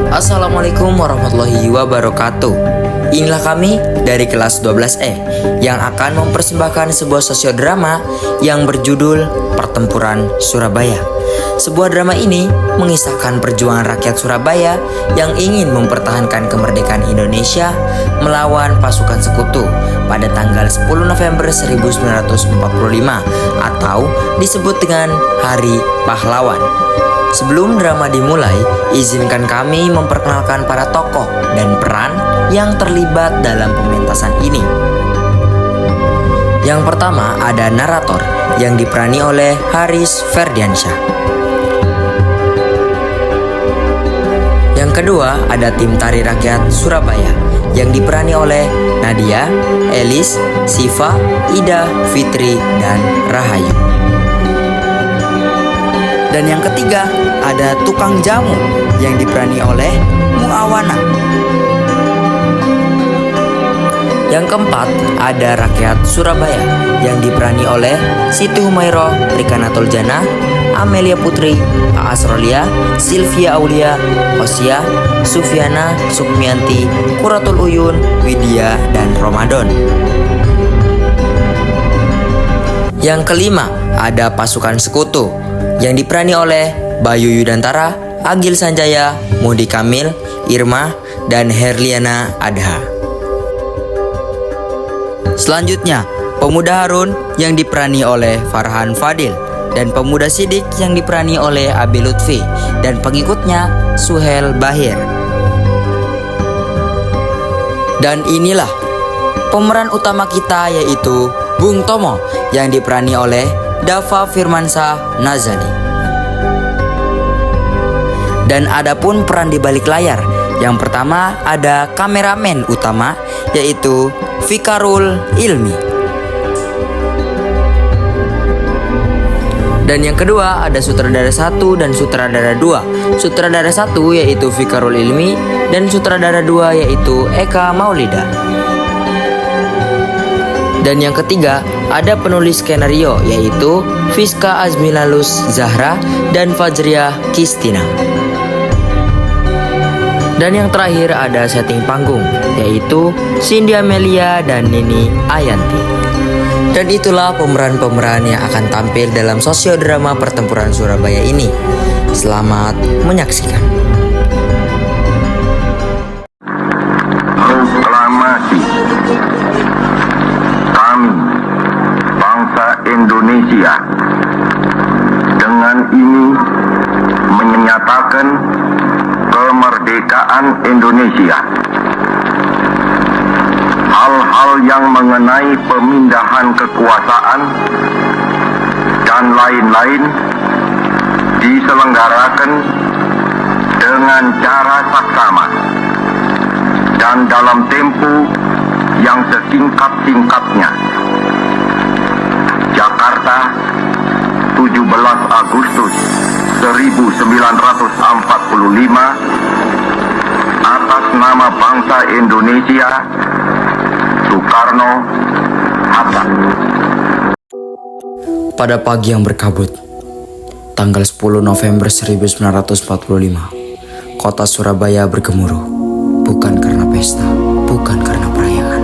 Assalamualaikum warahmatullahi wabarakatuh. Inilah kami dari kelas 12E yang akan mempersembahkan sebuah sosiodrama yang berjudul Pertempuran Surabaya. Sebuah drama ini mengisahkan perjuangan rakyat Surabaya yang ingin mempertahankan kemerdekaan Indonesia melawan pasukan sekutu pada tanggal 10 November 1945 atau disebut dengan Hari Pahlawan. Sebelum drama dimulai, izinkan kami memperkenalkan para tokoh dan peran yang terlibat dalam pementasan ini. Yang pertama ada narator yang diperani oleh Haris Ferdiansyah. Yang kedua ada tim tari rakyat Surabaya yang diperani oleh Nadia, Elis, Siva, Ida, Fitri, dan Rahayu. Dan yang ketiga ada tukang jamu yang diperani oleh Muawana. Yang keempat ada rakyat Surabaya yang diperani oleh Siti Humairah, Rika Natuljanah, Amelia Putri, Aas Rolia, Sylvia Aulia, Hosia, Sufiana, Sukmianti, Quratul Uyun, Widya, dan Ramadan. Yang kelima ada pasukan sekutu yang diperani oleh Bayu Yudantara, Agil Sanjaya, Mudi Kamil, Irma, dan Herliana Adha. Selanjutnya, pemuda Harun yang diperani oleh Farhan Fadil dan pemuda Sidik yang diperani oleh Abi Lutfi dan pengikutnya Suhel Bahir. Dan inilah pemeran utama kita yaitu Bung Tomo yang diperani oleh Dava Firmansyah Nazali. Dan adapun peran di balik layar, yang pertama ada kameramen utama yaitu Fikarul Ilmi. Dan yang kedua ada sutradara 1 dan sutradara 2. Sutradara 1 yaitu Fikarul Ilmi dan sutradara 2 yaitu Eka Maulida. Dan yang ketiga ada penulis skenario yaitu Fiska Azmilalus Zahra dan Fajriah Kistina. Dan yang terakhir ada setting panggung yaitu Cindy Amelia dan Nini Ayanti. Dan itulah pemeran-pemeran yang akan tampil dalam sosiodrama Pertempuran Surabaya ini. Selamat menyaksikan. Proklamasi kami, bangsa Indonesia, dengan ini menyatakan kemerdekaan Indonesia. Hal-hal yang mengenai pemindahan kekuasaan dan lain-lain diselenggarakan dengan cara saksama dan dalam tempo yang sesingkat-singkatnya. Jakarta, 17 Agustus 1945, atas nama bangsa Indonesia, Soekarno Hatta. Pada pagi yang berkabut, tanggal 10 November 1945, kota Surabaya bergemuruh, bukan karena pesta, bukan karena perayaan,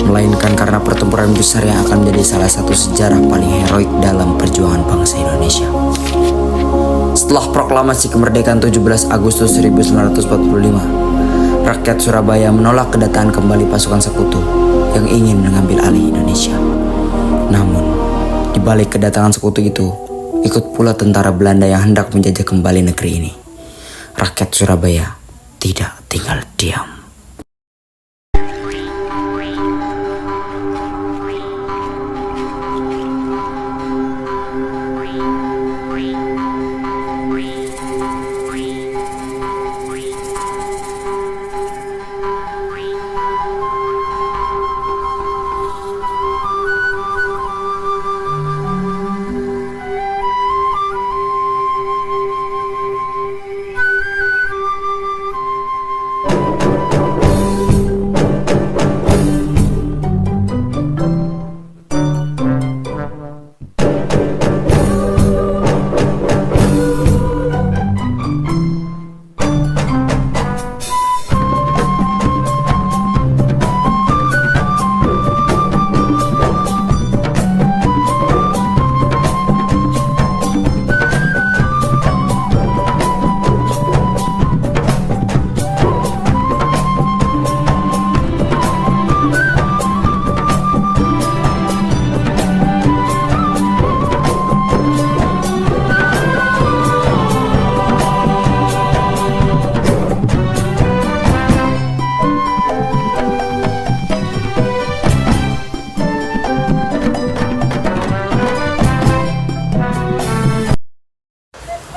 melainkan karena pertempuran besar yang akan menjadi salah satu sejarah paling heroik dalam perjuangan bangsa Indonesia. Setelah proklamasi kemerdekaan 17 Agustus 1945, rakyat Surabaya menolak kedatangan kembali pasukan sekutu yang ingin mengambil alih Indonesia. Namun, di balik kedatangan sekutu itu, ikut pula tentara Belanda yang hendak menjajah kembali negeri ini. Rakyat Surabaya tidak tinggal diam.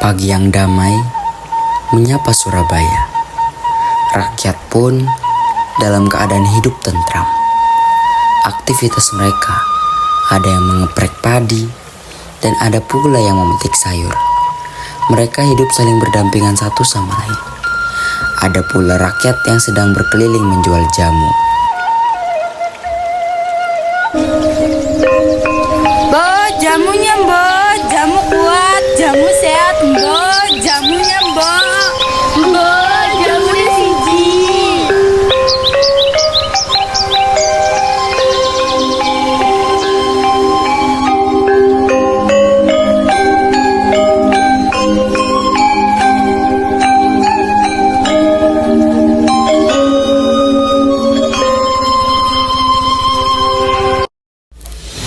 Pagi yang damai menyapa Surabaya. Rakyat pun dalam keadaan hidup tentram. Aktivitas mereka ada yang mengeprek padi dan ada pula yang memetik sayur. Mereka hidup saling berdampingan satu sama lain. Ada pula rakyat yang sedang berkeliling menjual jamu. Bo, jamunya Bo, jamu kuat, jamu sehat Bo, jamunya Bo, Bo, jamunya siji.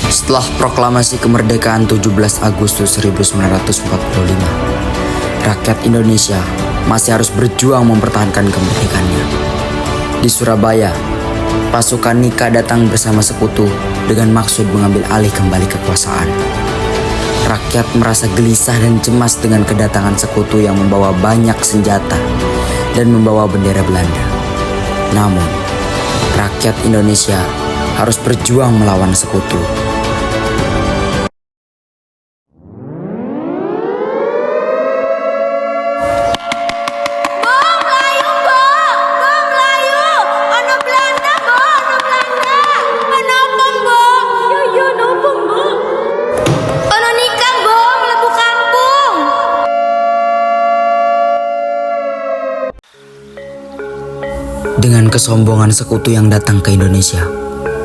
Setelah proklamasi kemerdekaan 17 Agustus 1945, rakyat Indonesia masih harus berjuang mempertahankan kemerdekaannya. Di Surabaya, pasukan Nika datang bersama sekutu dengan maksud mengambil alih kembali kekuasaan. Rakyat merasa gelisah dan cemas dengan kedatangan sekutu yang membawa banyak senjata dan membawa bendera Belanda. Namun, rakyat Indonesia harus berjuang melawan sekutu. Dengan kesombongan sekutu yang datang ke Indonesia,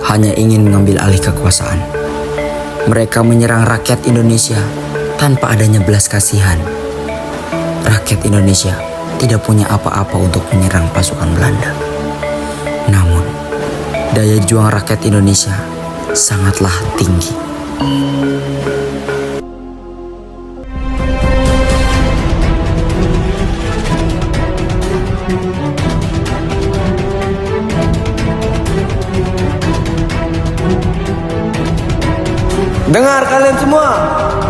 hanya ingin mengambil alih kekuasaan. Mereka menyerang rakyat Indonesia tanpa adanya belas kasihan. Rakyat Indonesia tidak punya apa-apa untuk menyerang pasukan Belanda. Namun, daya juang rakyat Indonesia sangatlah tinggi. Dengar kalian semua,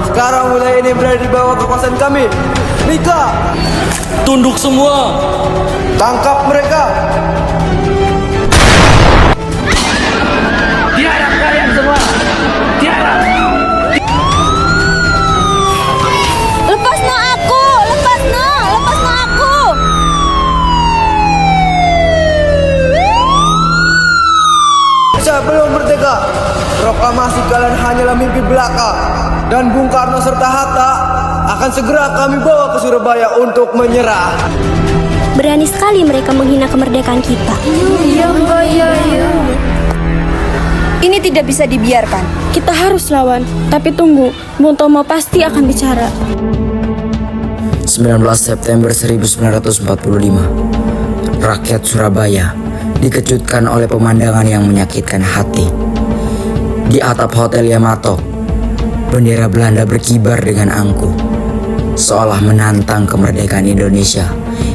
sekarang wilayah ini berada di bawah kekuasaan kami. Nika, Tunduk semua. tangkap mereka. Tiada kalian semua. Tiada. Lepas no aku, lepas no aku. Sebelum merdeka, proklamasi kalian hanyalah mimpi belaka. Dan Bung Karno serta Hatta akan segera kami bawa ke Surabaya untuk menyerah. Berani sekali mereka menghina kemerdekaan kita. Iya, Bo, iya. Ini tidak bisa dibiarkan. Kita harus lawan. Tapi tunggu, Bung Tomo pasti akan bicara. 19 September 1945, rakyat Surabaya dikejutkan oleh pemandangan yang menyakitkan hati. Di atap Hotel Yamato, bendera Belanda berkibar dengan angkuh, seolah menantang kemerdekaan Indonesia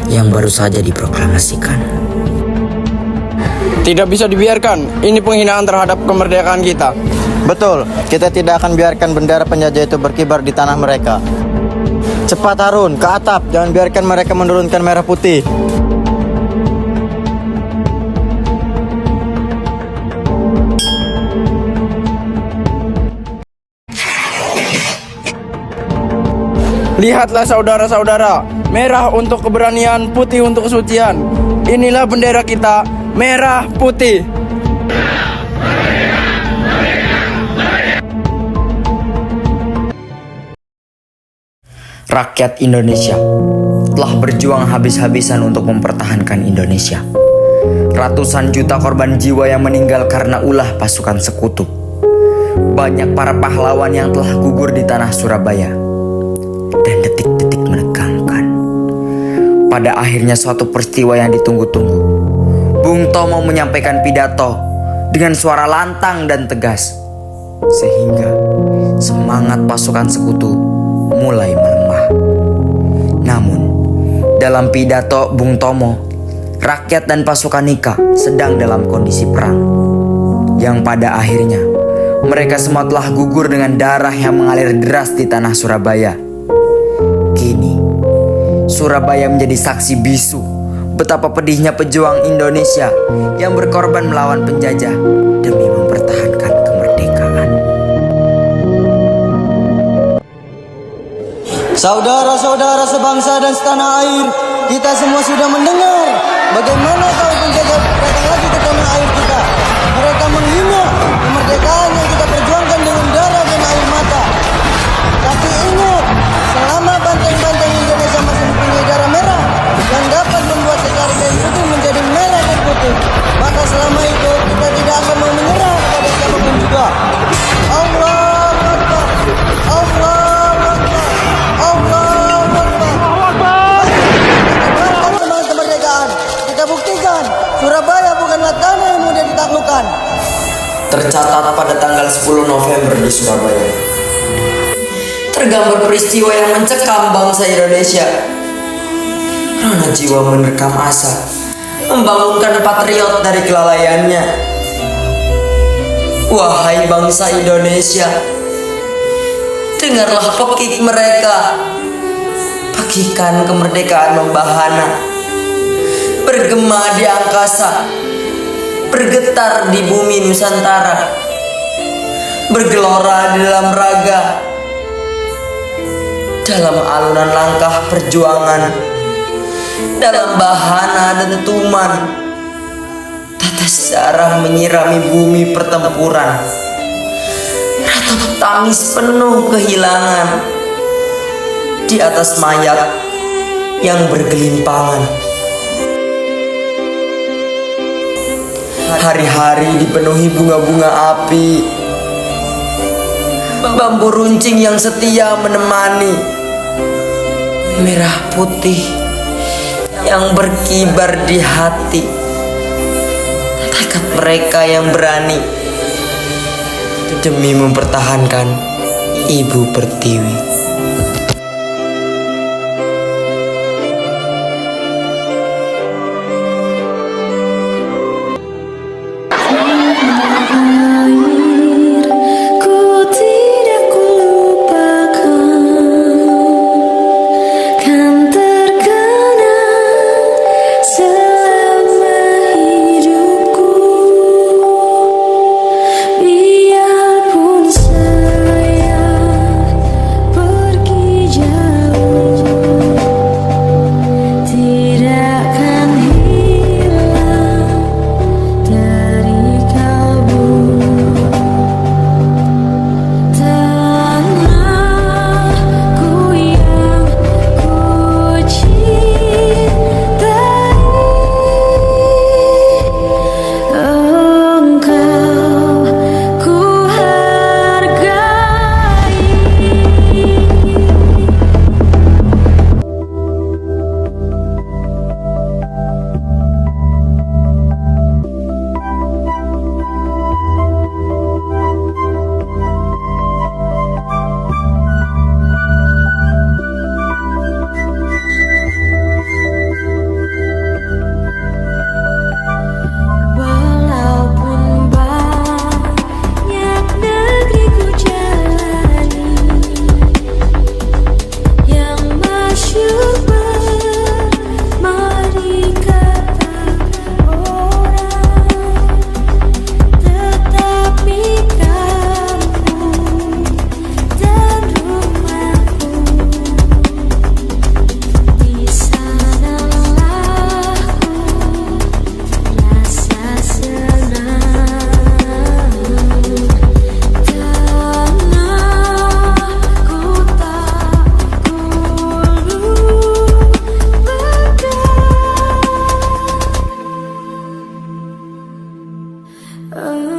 yang baru saja diproklamasikan. Tidak bisa dibiarkan, ini penghinaan terhadap kemerdekaan kita. Betul, kita tidak akan biarkan bendera penjajah itu berkibar di tanah mereka. Cepat Harun, ke atap, jangan biarkan mereka menurunkan merah putih. Lihatlah saudara-saudara, merah untuk keberanian, putih untuk kesucian. Inilah bendera kita, merah putih. Rakyat Indonesia telah berjuang habis-habisan untuk mempertahankan Indonesia. Ratusan juta korban jiwa yang meninggal karena ulah pasukan sekutu. Banyak para pahlawan yang telah gugur di tanah Surabaya. Dan detik-detik menegangkan. Pada akhirnya suatu peristiwa yang ditunggu-tunggu. Bung Tomo menyampaikan pidato dengan suara lantang dan tegas. Sehingga semangat pasukan sekutu mulai melemah. Namun, dalam pidato Bung Tomo, rakyat dan pasukan Nika sedang dalam kondisi perang. Yang pada akhirnya, mereka semua telah gugur dengan darah yang mengalir deras di tanah Surabaya. ini, Surabaya menjadi saksi bisu betapa pedihnya pejuang Indonesia yang berkorban melawan penjajah demi mempertahankan kemerdekaan. Saudara-saudara sebangsa dan setanah air, kita semua sudah mendengar bagaimana kalau penjajah datang lagi ke tanah air kita. Mereka menghina kemerdekaan yang kita perjuangkan dengan darah dan air mata. Tapi ingat, selama banteng-banteng Indonesia masih mempunyai darah merah yang dapat membuat secari kain putih menjadi merah dan putih, maka selama itu kita tidak akan mau menyerah kepada siapapun juga. Allahu Akbar, Allahu Akbar, Allahu Akbar. Kita semangat kemerdekaan. Kita buktikan Surabaya bukanlah tanah yang mudah ditaklukkan. Tercatat pada tanggal 10 November di Surabaya, tergambar peristiwa yang mencekam bangsa Indonesia. Rona jiwa menerkam asa, membangunkan patriot dari kelalaiannya. Wahai bangsa Indonesia, dengarlah pekik mereka. Pekikan kemerdekaan membahana, bergema di angkasa, bergetar di bumi Nusantara, bergelora di dalam raga, dalam alunan langkah perjuangan, dalam bahana dentuman, tetes darah menyirami bumi pertempuran, ratap tangis penuh kehilangan di atas mayat yang bergelimpangan. Hari-hari dipenuhi bunga-bunga api, bambu runcing yang setia menemani, merah putih yang berkibar di hati, tekad mereka yang berani demi mempertahankan Ibu Pertiwi. Oh